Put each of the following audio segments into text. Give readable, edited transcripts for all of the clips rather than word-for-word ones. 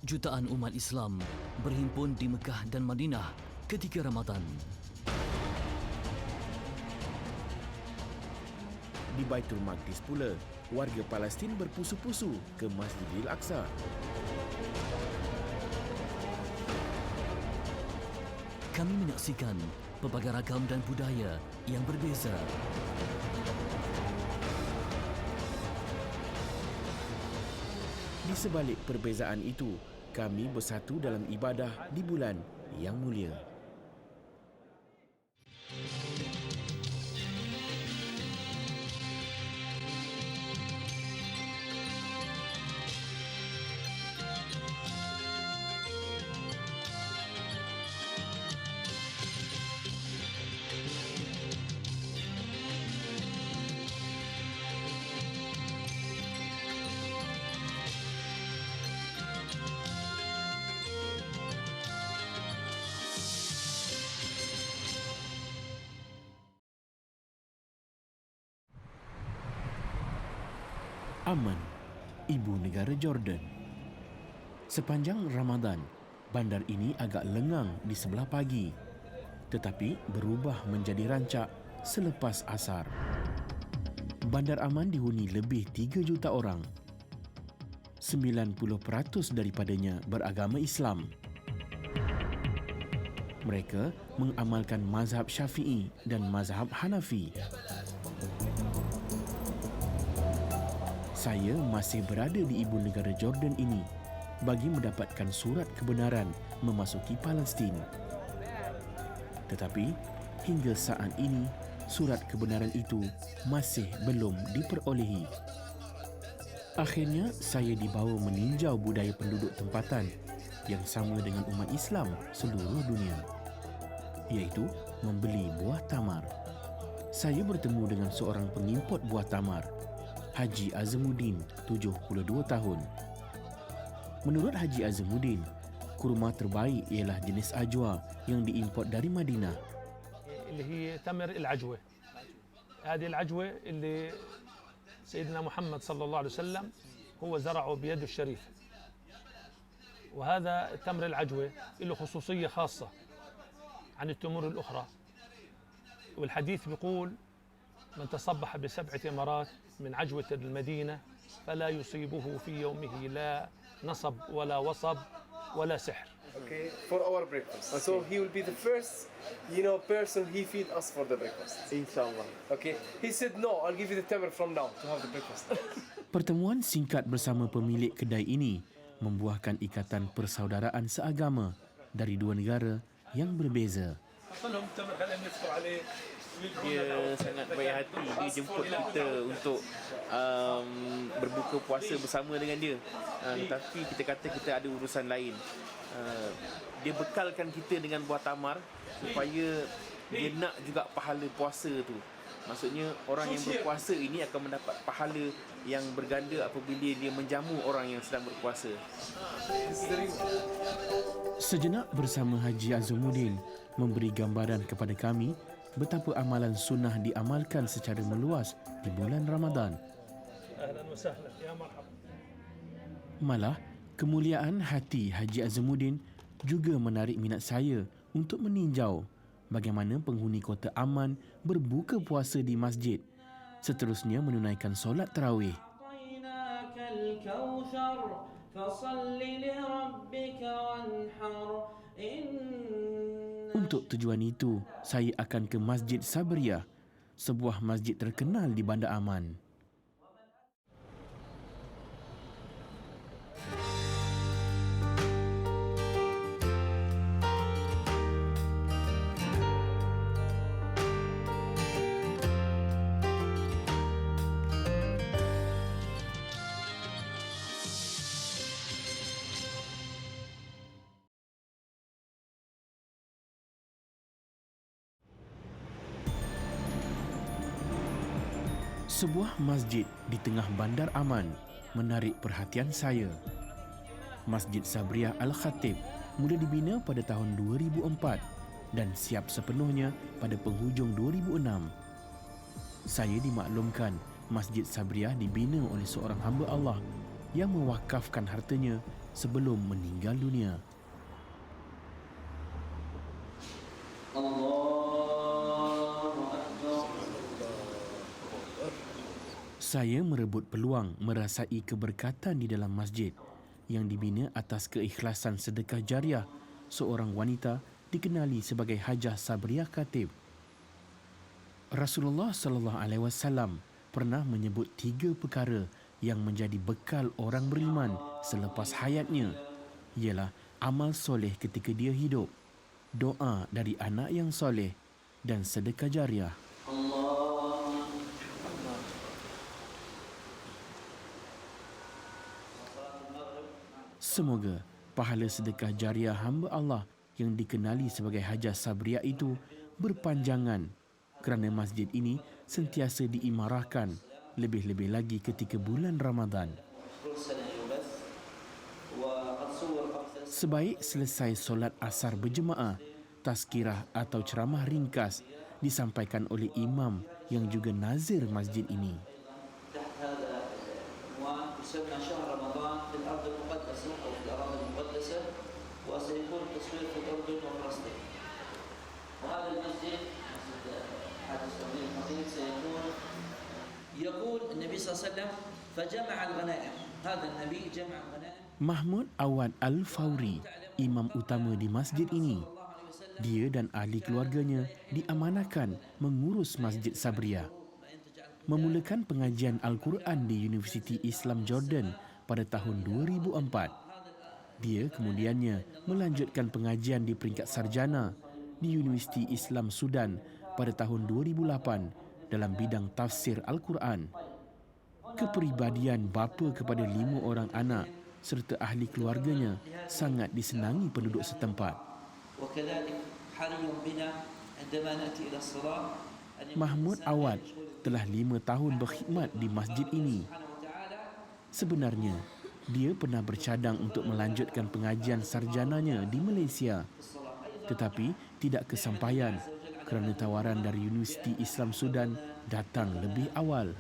Jutaan umat Islam berhimpun di Mekah dan Madinah ketika Ramadan. Di Baitul Maqdis pula, warga Palestin berpusu-pusu ke Masjidil Aqsa. Kami menyaksikan pelbagai ragam dan budaya yang berbeza. Di sebalik perbezaan itu, kami bersatu dalam ibadah di bulan yang mulia. Amman, ibu negara Jordan. Sepanjang Ramadan, bandar ini agak lengang di sebelah pagi, tetapi berubah menjadi rancak selepas asar. Bandar Amman dihuni lebih 3 juta orang. 90% daripadanya beragama Islam. Mereka mengamalkan mazhab Syafi'i dan mazhab Hanafi. Saya masih berada di ibu negara Jordan ini bagi mendapatkan surat kebenaran memasuki Palestin. Tetapi hingga saat ini surat kebenaran itu masih belum diperolehi. Akhirnya saya dibawa meninjau budaya penduduk tempatan yang sama dengan umat Islam seluruh dunia, iaitu membeli buah tamar. Saya bertemu dengan seorang pengimport buah tamar, Haji Azamuddin, 72 tahun. Menurut Haji Azamuddin, kurma terbaik ialah jenis ajwa yang diimport dari Madinah. اللي هي تمر العجوة. هذه العجوة اللي سيدنا محمد صلى الله عليه وسلم هو زرعه بيده الشريفة. وهذا التمر العجوة له خصوصية خاصة عن التمور الأخرى. والحديث بيقول من تصبح ب7 تمرات من عجوة المدينة فلا يصيبه في يومه لا نصب ولا وصب ولا سحر. Okay, for our breakfast. Okay. So he will be the first, person he feed us for the breakfast. Inshallah. Okay. He said no, I'll give you the tamar from now to have the breakfast. Pertemuan singkat bersama pemilik kedai ini membuahkan ikatan persaudaraan seagama dari dua negara yang berbeza. Dia sangat baik hati. Dia jemput kita untuk berbuka puasa bersama dengan dia. Tapi kita kata kita ada urusan lain. Dia bekalkan kita dengan buah tamar supaya dia nak juga pahala puasa tu. Maksudnya orang yang berpuasa ini akan mendapat pahala yang berganda apabila dia menjamu orang yang sedang berpuasa. Sejenak bersama Haji Azamuddin memberi gambaran kepada kami betapa amalan sunnah diamalkan secara meluas di bulan Ramadan. Malah, kemuliaan hati Haji Azamuddin juga menarik minat saya untuk meninjau bagaimana penghuni kota Amman berbuka puasa di masjid, seterusnya menunaikan solat tarawih. Untuk tujuan itu, saya akan ke Masjid Sabriyah, sebuah masjid terkenal di Bandar Amman. Sebuah masjid di tengah Bandar Amman menarik perhatian saya. Masjid Sabriyah Al-Khatib mula dibina pada tahun 2004 dan siap sepenuhnya pada penghujung 2006. Saya dimaklumkan Masjid Sabriyah dibina oleh seorang hamba Allah yang mewakafkan hartanya sebelum meninggal dunia. Saya merebut peluang merasai keberkatan di dalam masjid yang dibina atas keikhlasan sedekah jariah seorang wanita dikenali sebagai Hajah Sabriah Khatib. Rasulullah sallallahu alaihi wasallam pernah menyebut 3 perkara yang menjadi bekal orang beriman selepas hayatnya, ialah amal soleh ketika dia hidup, doa dari anak yang soleh dan sedekah jariah. Semoga pahala sedekah jariah hamba Allah yang dikenali sebagai Hajah Sabriah itu berpanjangan kerana masjid ini sentiasa diimarahkan, lebih-lebih lagi ketika bulan Ramadan. Sebaik selesai solat asar berjemaah, tazkirah atau ceramah ringkas disampaikan oleh imam yang juga nazir masjid ini. يسمى شهر رمضان في الأرض المقدسة أو في الأراضي المقدسة، وسيكون التصوير في الأردن وفلسطين. وهذا المسجد مسجد حاج السعودي الحقيقي سيكون يقول النبي صلى الله عليه وسلم فجمع الغنائم. هذا النبي جمع الغنائم. Mahmud Awad Al-Fawri, imam utama di masjid ini. Dia dan ahli keluarganya diamanahkan mengurus Masjid Sabriah. Memulakan pengajian Al-Quran di Universiti Islam Jordan pada tahun 2004. Dia kemudiannya melanjutkan pengajian di peringkat sarjana di Universiti Islam Sudan pada tahun 2008 dalam bidang tafsir Al-Quran. Kepribadian bapa kepada 5 orang anak serta ahli keluarganya sangat disenangi penduduk setempat. Mahmud Awad telah 5 tahun berkhidmat di masjid ini. Sebenarnya, dia pernah bercadang untuk melanjutkan pengajian sarjananya di Malaysia, tetapi tidak kesampaian kerana tawaran dari Universiti Islam Sudan datang lebih awal.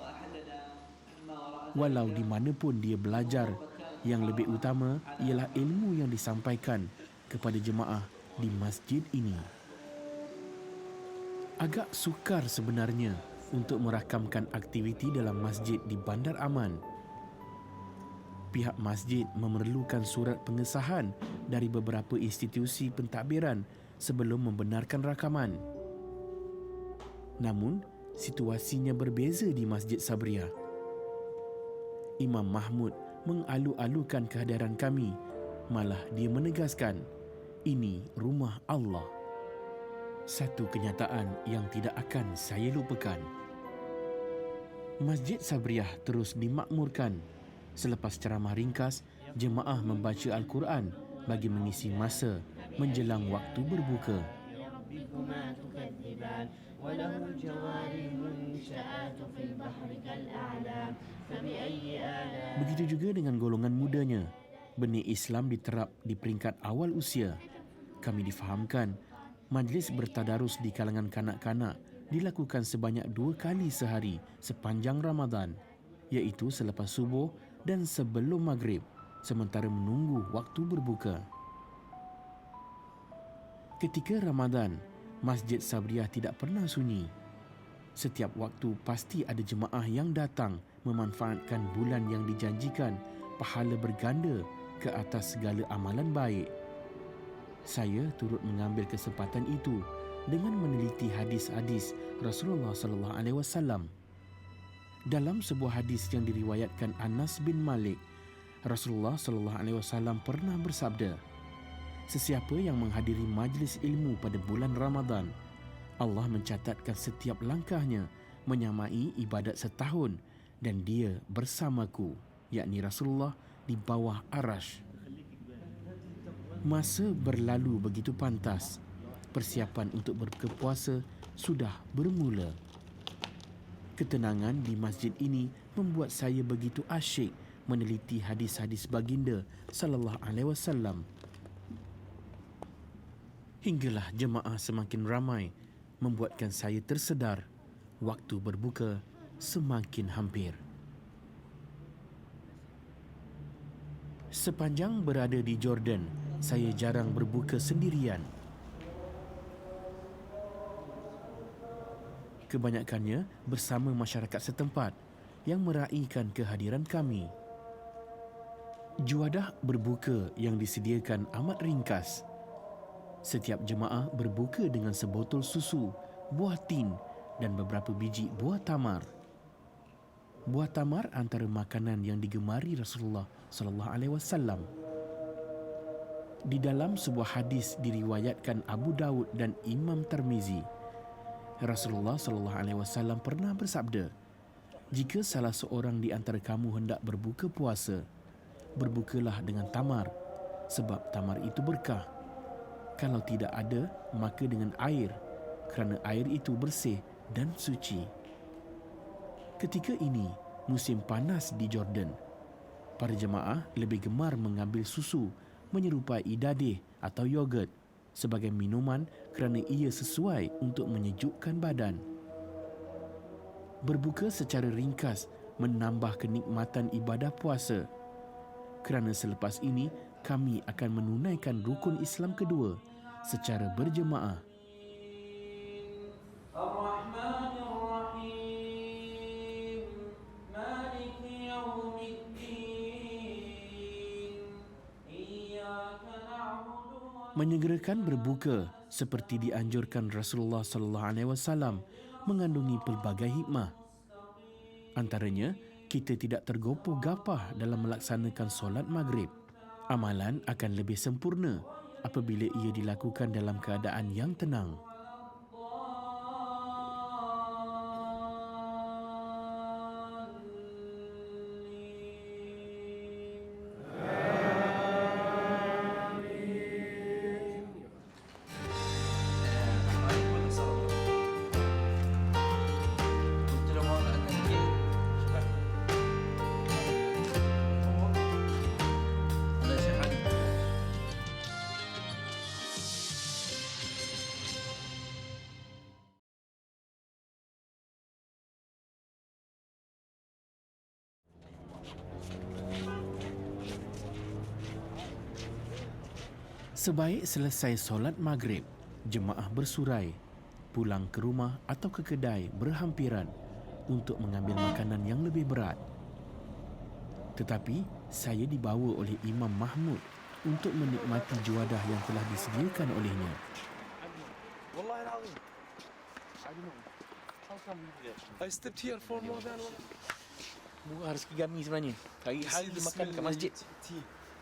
Walau di mana pun dia belajar, yang lebih utama ialah ilmu yang disampaikan kepada jemaah di masjid ini. Agak sukar sebenarnya untuk merakamkan aktiviti dalam masjid di Bandar Aman. Pihak masjid memerlukan surat pengesahan dari beberapa institusi pentadbiran sebelum membenarkan rakaman. Namun, situasinya berbeza di Masjid Sabriah. Imam Mahmud mengalu-alukan kehadiran kami, malah dia menegaskan, ini rumah Allah. Satu kenyataan yang tidak akan saya lupakan. Masjid Sabriah terus dimakmurkan. Selepas ceramah ringkas, jemaah membaca Al-Quran bagi mengisi masa menjelang waktu berbuka. Begitu juga dengan golongan mudanya. Benih Islam diterap di peringkat awal usia. Kami difahamkan, majlis bertadarus di kalangan kanak-kanak dilakukan sebanyak 2 kali sehari sepanjang Ramadan, iaitu selepas subuh dan sebelum maghrib, sementara menunggu waktu berbuka. Ketika Ramadan, Masjid Sabriah tidak pernah sunyi. Setiap waktu pasti ada jemaah yang datang memanfaatkan bulan yang dijanjikan pahala berganda ke atas segala amalan baik. Saya turut mengambil kesempatan itu dengan meneliti hadis-hadis Rasulullah sallallahu alaihi wasallam. Dalam sebuah hadis yang diriwayatkan Anas bin Malik, Rasulullah sallallahu alaihi wasallam pernah bersabda, sesiapa yang menghadiri majlis ilmu pada bulan Ramadan, Allah mencatatkan setiap langkahnya menyamai ibadat setahun dan dia bersamaku, yakni Rasulullah, di bawah arash. Masa berlalu begitu pantas. Persiapan untuk berbuka puasa sudah bermula. Ketenangan di masjid ini membuat saya begitu asyik meneliti hadis-hadis baginda sallallahu alaihi wasallam. Hinggalah jemaah semakin ramai membuatkan saya tersedar waktu berbuka semakin hampir. Sepanjang berada di Jordan, saya jarang berbuka sendirian. Kebanyakannya bersama masyarakat setempat yang meraihkan kehadiran kami. Juadah berbuka yang disediakan amat ringkas. Setiap jemaah berbuka dengan sebotol susu, buah tin dan beberapa biji buah tamar. Buah tamar antara makanan yang digemari Rasulullah sallallahu alaihi wasallam. Di dalam sebuah hadis diriwayatkan Abu Daud dan Imam Tirmizi, Rasulullah sallallahu alaihi wasallam pernah bersabda, "Jika salah seorang di antara kamu hendak berbuka puasa, berbukalah dengan tamar, sebab tamar itu berkah. Kalau tidak ada, maka dengan air, kerana air itu bersih dan suci." Ketika ini musim panas di Jordan. Para jemaah lebih gemar mengambil susu menyerupai dadih atau yogurt sebagai minuman kerana ia sesuai untuk menyejukkan badan. Berbuka secara ringkas menambah kenikmatan ibadah puasa. Kerana selepas ini kami akan menunaikan rukun Islam kedua secara berjemaah. Menyegerakan berbuka seperti dianjurkan Rasulullah sallallahu alaihi wasallam mengandungi pelbagai hikmah. Antaranya, kita tidak tergopoh gapah dalam melaksanakan solat maghrib. Amalan akan lebih sempurna apabila ia dilakukan dalam keadaan yang tenang. Sebaik selesai solat maghrib, jemaah bersurai, pulang ke rumah atau ke kedai berhampiran untuk mengambil makanan yang lebih berat. Tetapi saya dibawa oleh Imam Mahmud untuk menikmati juadah yang telah disediakan olehnya. I stepped here for more than one. Murah rezeki kami sebenarnya. Hari-hari dia makan kat masjid.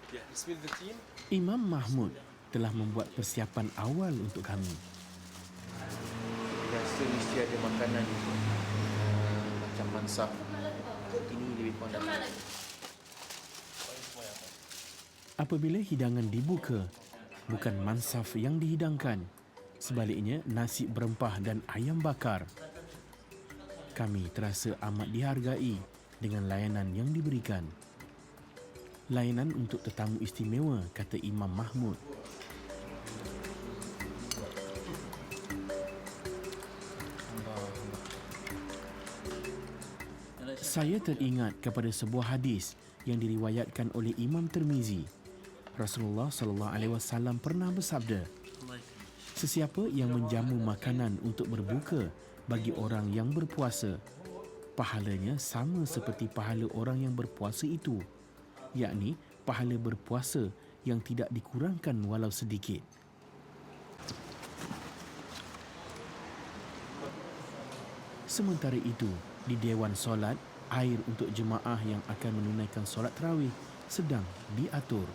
Yeah, smell the tea. Imam Mahmud telah membuat persiapan awal untuk kami. Biasa mesti ada makanan macam mansaf. Ini lebih kurang dapat. Apabila hidangan dibuka, bukan mansaf yang dihidangkan, sebaliknya nasi berempah dan ayam bakar. Kami terasa amat dihargai dengan layanan yang diberikan. Layanan untuk tetamu istimewa, kata Imam Mahmud. Saya teringat kepada sebuah hadis yang diriwayatkan oleh Imam Tirmizi. Rasulullah sallallahu alaihi wasallam pernah bersabda, "Sesiapa yang menjamu makanan untuk berbuka bagi orang yang berpuasa, pahalanya sama seperti pahala orang yang berpuasa itu, yakni pahala berpuasa yang tidak dikurangkan walau sedikit." Sementara itu, di Dewan Solat, air untuk jemaah yang akan menunaikan solat tarawih sedang diatur.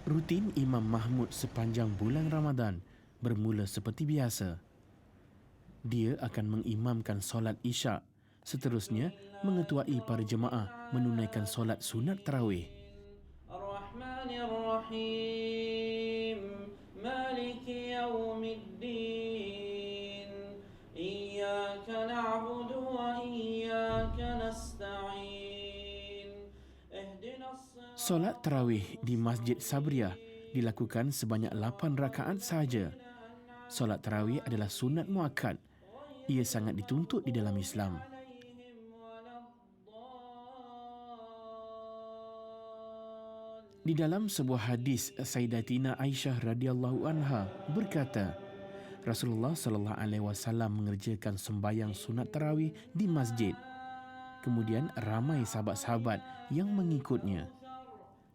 Rutin Imam Mahmud sepanjang bulan Ramadan bermula seperti biasa. Dia akan mengimamkan solat Isyak, seterusnya mengetuai para jemaah menunaikan solat sunat tarawih. Ar-Rahmanir-Rahim, Maliki Yawmiddin, Iyyaka na'budu wa iyyaka nasta'in. Solat tarawih di Masjid Sabriyah dilakukan sebanyak 8 rakaat sahaja. Solat tarawih adalah sunat muakkad. Ia sangat dituntut di dalam Islam. Di dalam sebuah hadis, Sayyidatina Aisyah radhiyallahu anha berkata, Rasulullah sallallahu alaihi wasallam mengerjakan sembahyang sunat tarawih di masjid. Kemudian ramai sahabat-sahabat yang mengikutnya.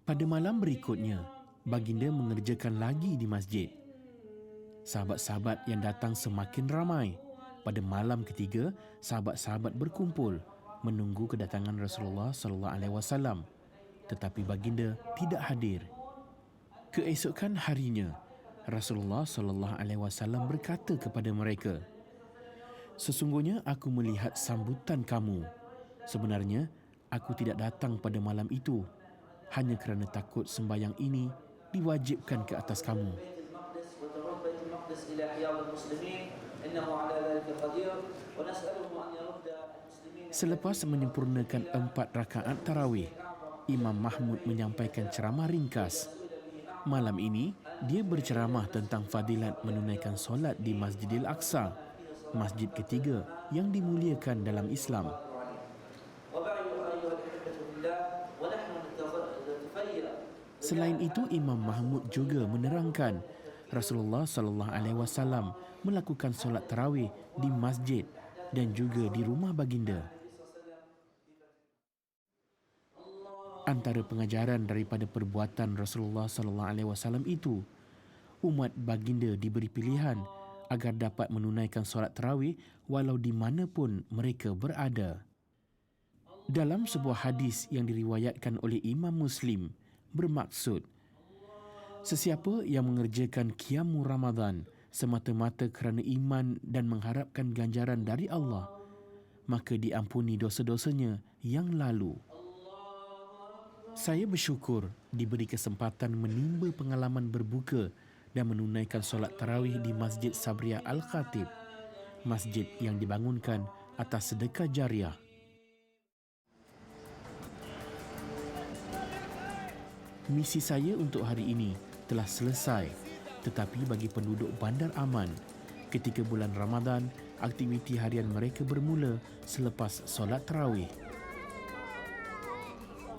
Pada malam berikutnya, baginda mengerjakan lagi di masjid. Sahabat-sahabat yang datang semakin ramai. Pada malam ketiga, sahabat-sahabat berkumpul menunggu kedatangan Rasulullah sallallahu alaihi wasallam. Tetapi baginda tidak hadir. Keesokan harinya, Rasulullah sallallahu alaihi wasallam berkata kepada mereka, "Sesungguhnya aku melihat sambutan kamu. Sebenarnya aku tidak datang pada malam itu hanya kerana takut sembahyang ini diwajibkan ke atas kamu." Selepas menyempurnakan 4 rakaat tarawih, Imam Mahmud menyampaikan ceramah ringkas. Malam ini, dia berceramah tentang fadilat menunaikan solat di Masjidil Aqsa, masjid ketiga yang dimuliakan dalam Islam. Selain itu, Imam Mahmud juga menerangkan Rasulullah sallallahu alaihi wasallam melakukan solat tarawih di masjid dan juga di rumah baginda. Antara pengajaran daripada perbuatan Rasulullah sallallahu alaihi wasallam itu, umat baginda diberi pilihan agar dapat menunaikan solat tarawih walau di mana pun mereka berada. Dalam sebuah hadis yang diriwayatkan oleh Imam Muslim bermaksud, sesiapa yang mengerjakan qiyamul Ramadan semata-mata kerana iman dan mengharapkan ganjaran dari Allah, maka diampuni dosa-dosanya yang lalu. Saya bersyukur diberi kesempatan menimba pengalaman berbuka dan menunaikan solat tarawih di Masjid Sabriah Al-Khatib, masjid yang dibangunkan atas sedekah jariah. Misi saya untuk hari ini telah selesai, tetapi bagi penduduk Bandar Aman, ketika bulan Ramadan, aktiviti harian mereka bermula selepas solat tarawih.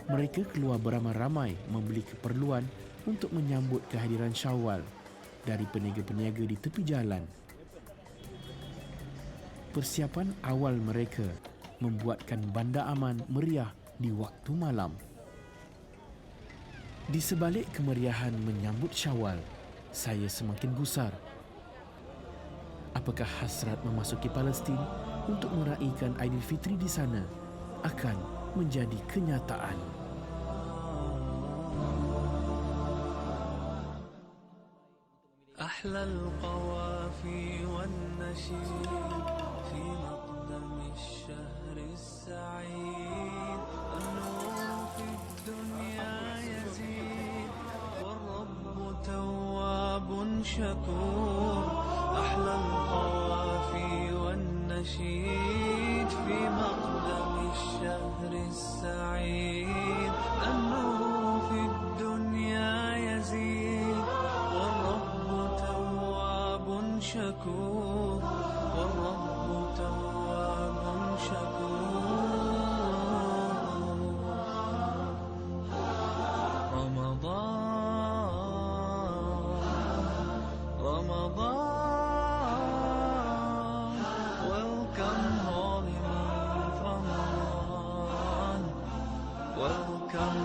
Mereka keluar beramai-ramai membeli keperluan untuk menyambut kehadiran Syawal dari peniaga-peniaga di tepi jalan. Persiapan awal mereka membuatkan Bandar Aman meriah di waktu malam. Di sebalik kemeriahan menyambut Syawal, saya semakin gusar. Apakah hasrat memasuki Palestin untuk meraihkan Aidilfitri di sana akan menjadi kenyataan? أحلى القوافي والنشيد في مقدم الشهر السعيد النور في الدنيا يزيد والرب تواب شكور أحلى القوافي والنشيد في مقدم الشهر السعيد النور في الدنيا يزيد شكور والرب تواب شكور رمضان welcome holy month Ramadan welcome